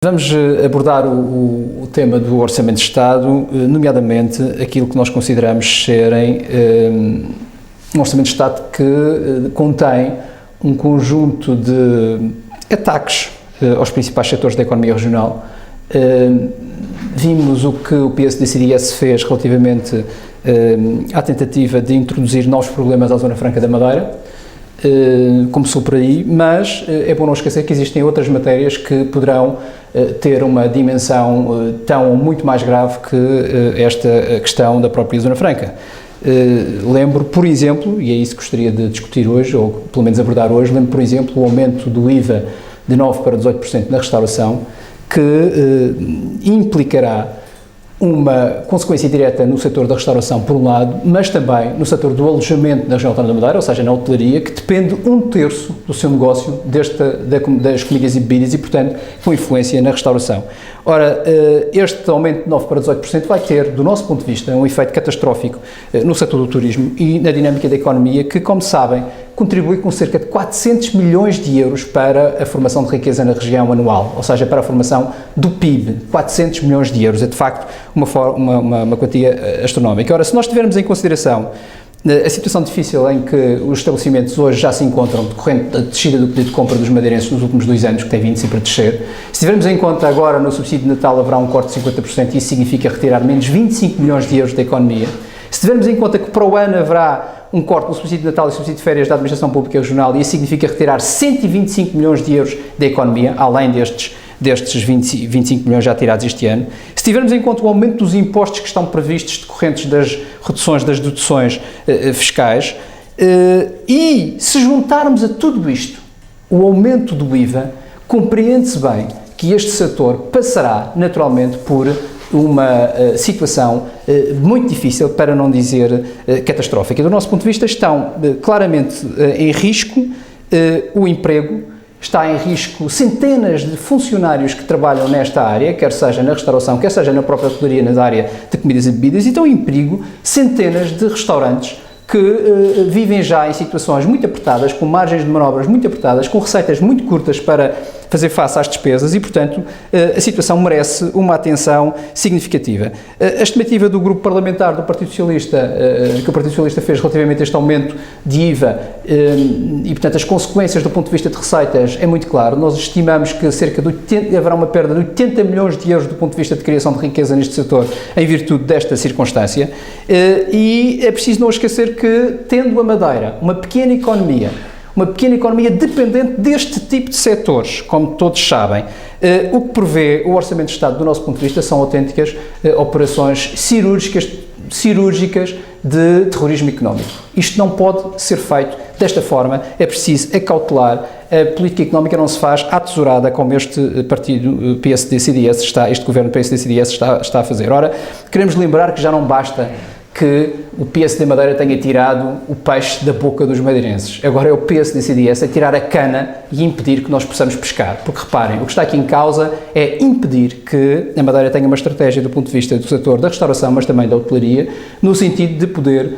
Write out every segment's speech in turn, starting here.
Vamos abordar o tema do Orçamento de Estado, nomeadamente aquilo que nós consideramos serem um Orçamento de Estado que contém um conjunto de ataques aos principais setores da economia regional. Vimos o que o PSD-CDS fez relativamente à tentativa de introduzir novos problemas à Zona Franca da Madeira. Começou por aí, mas é bom não esquecer que existem outras matérias que poderão ter uma dimensão tão ou muito mais grave que esta questão da própria Zona Franca. Lembro, por exemplo, e é isso que gostaria de discutir hoje, ou pelo menos abordar hoje, lembro, por exemplo, o aumento do IVA de 9% para 18% na restauração, que implicará uma consequência direta no setor da restauração, por um lado, mas também no setor do alojamento na região autónoma da Madeira, ou seja, na hotelaria, que depende 1/3 do seu negócio das comidas e bebidas e, portanto, com influência na restauração. Ora, este aumento de 9% para 18% vai ter, do nosso ponto de vista, um efeito catastrófico no setor do turismo e na dinâmica da economia, que, como sabem, contribui com cerca de 400 milhões de euros para a formação de riqueza na região anual, ou seja, para a formação do PIB. 400 milhões de euros é, de facto, uma quantia astronómica. Ora, se nós tivermos em consideração a situação difícil em que os estabelecimentos hoje já se encontram, decorrente da descida do poder de compra dos madeirenses nos últimos 2 anos, que tem vindo sempre a descer, se tivermos em conta agora no subsídio de Natal haverá um corte de 50%, e isso significa retirar menos 25 milhões de euros da economia, se tivermos em conta que para o ano haverá um corte no subsídio de Natal e subsídio de férias da Administração Pública Regional, e isso significa retirar 125 milhões de euros da economia, além destes 25 milhões já tirados este ano, se tivermos em conta o aumento dos impostos que estão previstos decorrentes das reduções das deduções fiscais, e se juntarmos a tudo isto o aumento do IVA, compreende-se bem que este setor passará naturalmente por uma situação muito difícil, para não dizer catastrófica. Do nosso ponto de vista, estão claramente em risco o emprego, está em risco centenas de funcionários que trabalham nesta área, quer seja na restauração, quer seja na própria hotelaria, na área de comidas e bebidas, e estão em perigo centenas de restaurantes que vivem já em situações muito apertadas, com margens de manobras muito apertadas, com receitas muito curtas para fazer face às despesas e, portanto, a situação merece uma atenção significativa. A estimativa do grupo parlamentar do Partido Socialista, que o Partido Socialista fez relativamente a este aumento de IVA e, portanto, as consequências do ponto de vista de receitas é muito claro. Nós estimamos que haverá uma perda de 80 milhões de euros do ponto de vista de criação de riqueza neste setor, em virtude desta circunstância, e é preciso não esquecer que, tendo a Madeira uma pequena economia dependente deste tipo de setores, como todos sabem, o que prevê o Orçamento de Estado, do nosso ponto de vista, são autênticas operações cirúrgicas de terrorismo económico. Isto não pode ser feito desta forma, é preciso acautelar. A política económica não se faz à tesourada, como este partido PSD-CDS este governo PSD-CDS está a fazer. Ora, queremos lembrar que já não basta que o PSD Madeira tenha tirado o peixe da boca dos madeirenses. Agora é o PSD-CDS a tirar a cana e impedir que nós possamos pescar. Porque, reparem, o que está aqui em causa é impedir que a Madeira tenha uma estratégia do ponto de vista do setor da restauração, mas também da hotelaria, no sentido de poder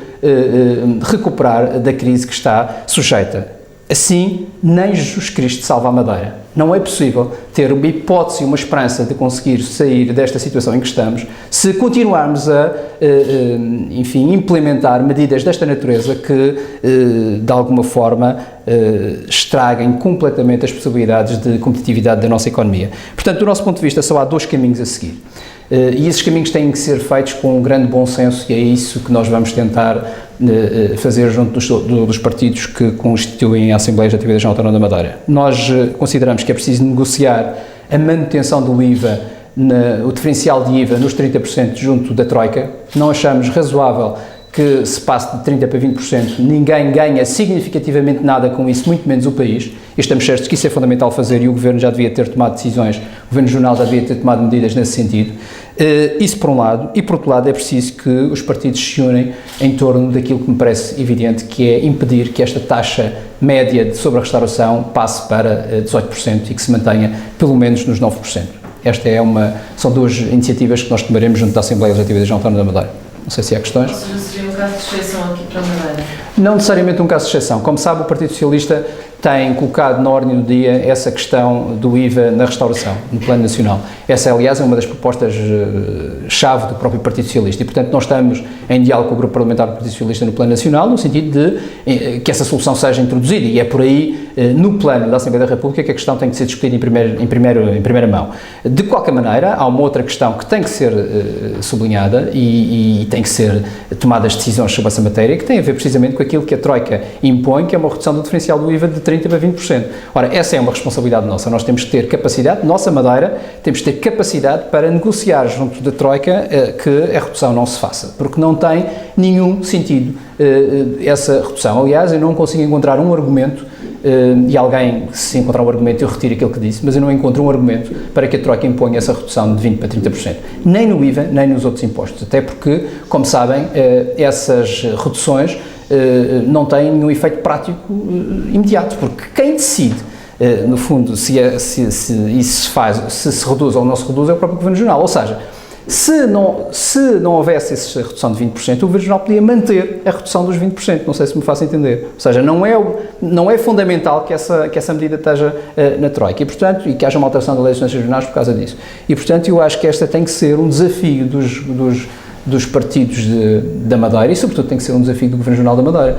recuperar da crise que está sujeita. Assim, nem Jesus Cristo salva a Madeira. Não é possível ter uma hipótese, uma esperança de conseguir sair desta situação em que estamos, se continuarmos a, implementar medidas desta natureza que, de alguma forma, estraguem completamente as possibilidades de competitividade da nossa economia. Portanto, do nosso ponto de vista, só há 2 caminhos a seguir. E esses caminhos têm que ser feitos com um grande bom senso, e é isso que nós vamos tentar fazer junto dos partidos que constituem a Assembleia Legislativa da Região Autónoma da Madeira. Nós consideramos que é preciso negociar a manutenção do IVA, o diferencial de IVA nos 30% junto da Troika. Não achamos razoável que se passe de 30% para 20%, ninguém ganha significativamente nada com isso, muito menos o país. E estamos certos que isso é fundamental fazer, e o Governo já devia ter tomado decisões, o Governo Regional já devia ter tomado medidas nesse sentido. Isso por um lado, e por outro lado é preciso que os partidos se unem em torno daquilo que me parece evidente, que é impedir que esta taxa média sobre a restauração passe para 18% e que se mantenha pelo menos nos 9%. São 2 iniciativas que nós tomaremos junto da Assembleia Legislativa da Região Autónoma da Madeira. Não sei se há questões. Ou seja, seria um caso de exceção aqui para a Madeira? Não necessariamente um caso de exceção. Como sabe, o Partido Socialista tem colocado na ordem do dia essa questão do IVA na restauração, no Plano Nacional. Essa, aliás, é uma das propostas-chave do próprio Partido Socialista e, portanto, nós estamos em diálogo com o Grupo Parlamentar do Partido Socialista no Plano Nacional, no sentido de que essa solução seja introduzida, e é por aí, no plano da Assembleia da República, que a questão tem que ser discutida em primeira mão. De qualquer maneira, há uma outra questão que tem que ser sublinhada e tem que ser tomadas decisões sobre essa matéria, que tem a ver precisamente com aquilo que a Troika impõe, que é uma redução do diferencial do IVA de 30% para 20%. Ora, essa é uma responsabilidade nossa. Nós temos que ter capacidade, nossa Madeira, temos que ter capacidade para negociar junto da Troika que a redução não se faça, porque não tem nenhum sentido essa redução. Aliás, eu não consigo encontrar um argumento, e alguém, se encontrar um argumento, eu retiro aquilo que disse, mas eu não encontro um argumento para que a Troika imponha essa redução de 20% para 30%, nem no IVA, nem nos outros impostos, até porque, como sabem, essas reduções não têm nenhum efeito prático imediato, porque quem decide, no fundo, se isso se faz, se reduz ou não se reduz, é o próprio Governo Regional. Ou seja, se não houvesse essa redução de 20%, o Governo Regional podia manter a redução dos 20%, não sei se me faço entender. Ou seja, não é fundamental que essa medida esteja na Troika e que haja uma alteração da lei das regionais por causa disso. E, portanto, eu acho que esta tem que ser um desafio dos partidos da Madeira e, sobretudo, tem que ser um desafio do Governo Regional da Madeira,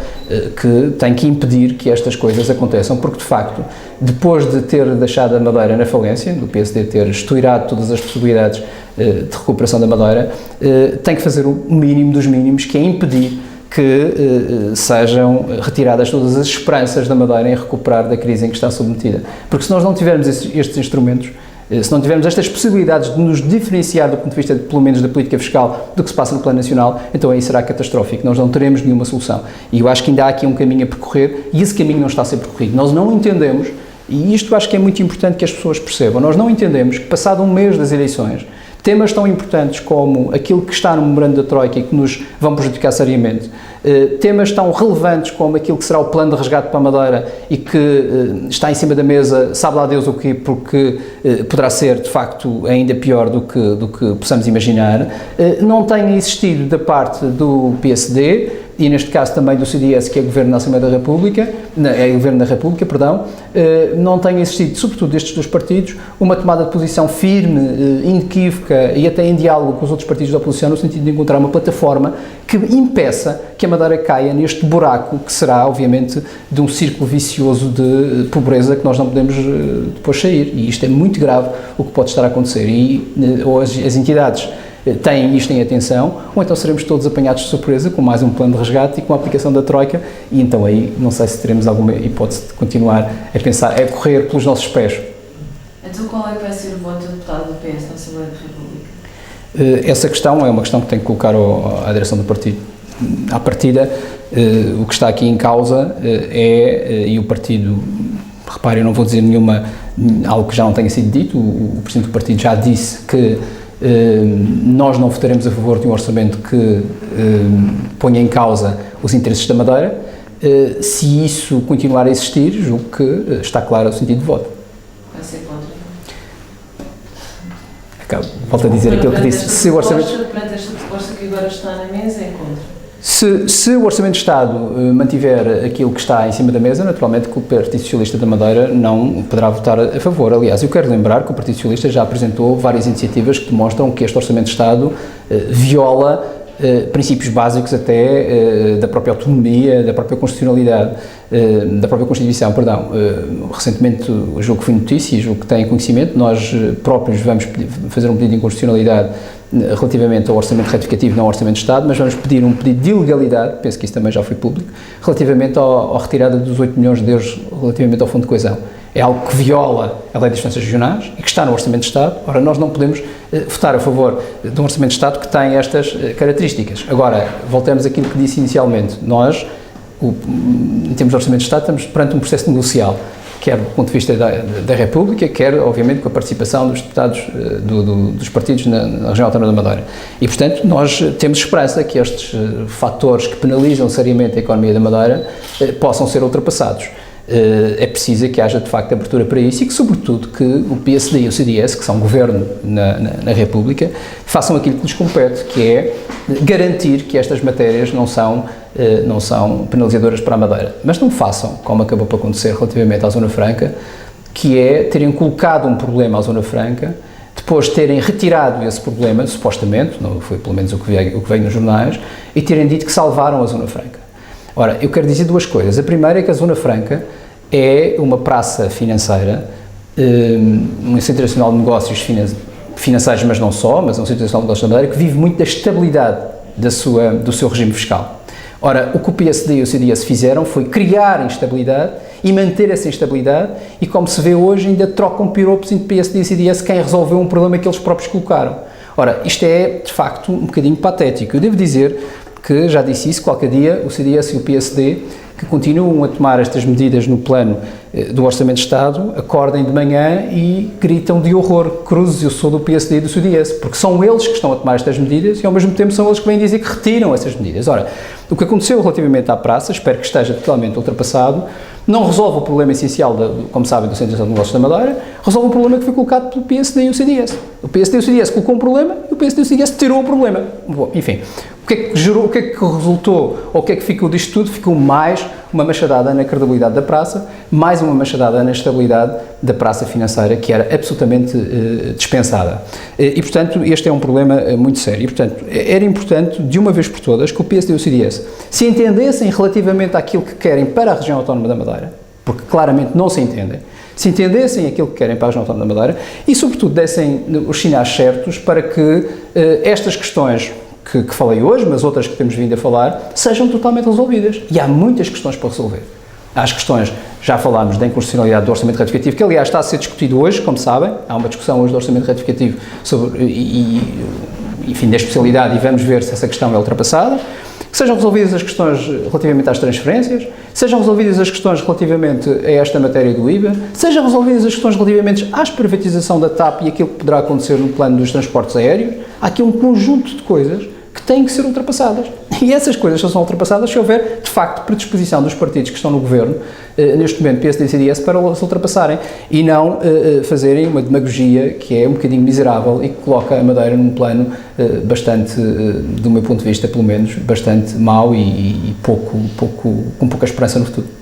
que tem que impedir que estas coisas aconteçam, porque, de facto, depois de ter deixado a Madeira na falência, do PSD ter estourado todas as possibilidades de recuperação da Madeira, tem que fazer o mínimo dos mínimos, que é impedir que sejam retiradas todas as esperanças da Madeira em recuperar da crise em que está submetida. Porque se nós não tivermos estes instrumentos, se não tivermos estas possibilidades de nos diferenciar do ponto de vista, pelo menos, da política fiscal do que se passa no plano nacional, então aí será catastrófico, nós não teremos nenhuma solução. E eu acho que ainda há aqui um caminho a percorrer e esse caminho não está a ser percorrido. Nós não entendemos, e isto acho que é muito importante que as pessoas percebam, nós não entendemos que, passado um mês das eleições, temas tão importantes como aquilo que está no memorando da Troika e que nos vão prejudicar seriamente, temas tão relevantes como aquilo que será o plano de resgate para a Madeira e que está em cima da mesa, sabe lá Deus o quê, porque poderá ser, de facto, ainda pior do que possamos imaginar, não tenha existido da parte do PSD e, neste caso, também do CDS, que é Governo da Assembleia da República, Governo da República, perdão, não tenha existido, sobretudo destes dois partidos, uma tomada de posição firme, inequívoca e até em diálogo com os outros partidos da oposição, no sentido de encontrar uma plataforma que impeça que a Madeira caia neste buraco que será, obviamente, de um círculo vicioso de pobreza que nós não podemos depois sair. E isto é muito grave o que pode estar a acontecer. E ou as entidades têm isto em atenção, ou então seremos todos apanhados de surpresa com mais um plano de resgate e com a aplicação da Troika, e então aí não sei se teremos alguma hipótese de continuar a pensar, a correr pelos nossos pés. Então qual é que vai ser o voto do deputado do PS na Assembleia da República? Essa questão é uma questão que tem que colocar à direção do partido. À partida, o que está aqui em causa e o partido, reparem, eu não vou dizer algo que já não tenha sido dito, o presidente do partido já disse que nós não votaremos a favor de um orçamento que ponha em causa os interesses da Madeira. Se isso continuar a existir, julgo que está claro o sentido de voto. Vai ser contra? Volto a dizer aquilo que disse. Se o orçamento... Perante esta proposta que agora está na mesa, é contra? Se o Orçamento de Estado mantiver aquilo que está em cima da mesa, naturalmente que o Partido Socialista da Madeira não poderá votar a favor. Aliás, eu quero lembrar que o Partido Socialista já apresentou várias iniciativas que demonstram que este Orçamento de Estado viola princípios básicos até da própria autonomia, da própria constitucionalidade, da própria Constituição, perdão. Recentemente, julgo que foi notícia e julgo que têm conhecimento, nós próprios vamos fazer um pedido de inconstitucionalidade relativamente ao orçamento retificativo, não ao orçamento de Estado, mas vamos pedir um pedido de ilegalidade, penso que isso também já foi público, relativamente à retirada dos 8 milhões de euros relativamente ao Fundo de Coesão. É algo que viola a Lei das Finanças Regionais e que está no Orçamento de Estado. Ora, nós não podemos votar a favor de um Orçamento de Estado que tem estas características. Agora, voltamos àquilo que disse inicialmente. Nós, em termos de Orçamento de Estado, estamos perante um processo negocial, quer do ponto de vista da República, quer, obviamente, com a participação dos deputados dos partidos na região autónoma da Madeira. E, portanto, nós temos esperança que estes fatores que penalizam seriamente a economia da Madeira possam ser ultrapassados. É preciso que haja, de facto, abertura para isso e que, sobretudo, que o PSD e o CDS, que são governo na República, façam aquilo que lhes compete, que é garantir que estas matérias não são não são penalizadoras para a Madeira. Mas não façam, como acabou por acontecer relativamente à Zona Franca, que é terem colocado um problema à Zona Franca, depois terem retirado esse problema, supostamente, não foi pelo menos o que veio nos jornais, e terem dito que salvaram a Zona Franca. Ora, eu quero dizer duas coisas. A primeira é que a Zona Franca é uma praça financeira, um Centro Nacional de Negócios financeiros, mas não só, mas é um Centro Nacional de Negócios da Madeira, que vive muito da estabilidade do seu regime fiscal. Ora, o que o PSD e o CDS fizeram foi criar instabilidade e manter essa instabilidade e, como se vê hoje, ainda trocam piropos entre PSD e CDS quem resolveu um problema que eles próprios colocaram. Ora, isto é, de facto, um bocadinho patético. Eu devo dizer que, já disse isso, qualquer dia o CDS e o PSD, que continuam a tomar estas medidas no plano do Orçamento de Estado, acordem de manhã e gritam de horror: cruzes, eu sou do PSD e do CDS, porque são eles que estão a tomar estas medidas e, ao mesmo tempo, são eles que vêm dizer que retiram essas medidas. Ora, o que aconteceu relativamente à praça, espero que esteja totalmente ultrapassado, não resolve o problema essencial, como sabem, do Centro Nacional de Negócios da Madeira, resolve um problema que foi colocado pelo PSD e o CDS. O PSD e o CDS colocou um problema e o PSD e o CDS tirou o problema. Bom, enfim, o que é que gerou, o que é que resultou, ou o que é que ficou disto tudo? Ficou mais uma machadada na credibilidade da praça, mais uma machadada na estabilidade da praça financeira, que era absolutamente dispensada. E, portanto, este é um problema muito sério. E, portanto, era importante, de uma vez por todas, que o PSD e o CDS se entendessem relativamente àquilo que querem para a região autónoma da Madeira, porque claramente não se entendem, se entendessem aquilo que querem para a região autónoma da Madeira e, sobretudo, dessem os sinais certos para que estas questões que falei hoje, mas outras que temos vindo a falar, sejam totalmente resolvidas. E há muitas questões para resolver. Há as questões, já falámos da inconstitucionalidade do orçamento retificativo, que aliás está a ser discutido hoje, como sabem, há uma discussão hoje do orçamento retificativo sobre, enfim, da especialidade, e vamos ver se essa questão é ultrapassada. Que sejam resolvidas as questões relativamente às transferências, sejam resolvidas as questões relativamente a esta matéria do IVA, sejam resolvidas as questões relativamente à privatização da TAP e aquilo que poderá acontecer no plano dos transportes aéreos. Há aqui um conjunto de coisas que têm que ser ultrapassadas. E essas coisas só são ultrapassadas se houver, de facto, predisposição dos partidos que estão no governo, neste momento PSD e CDS, para se ultrapassarem e não fazerem uma demagogia que é um bocadinho miserável e que coloca a Madeira num plano bastante, do meu ponto de vista, pelo menos, bastante mau e com pouca esperança no futuro.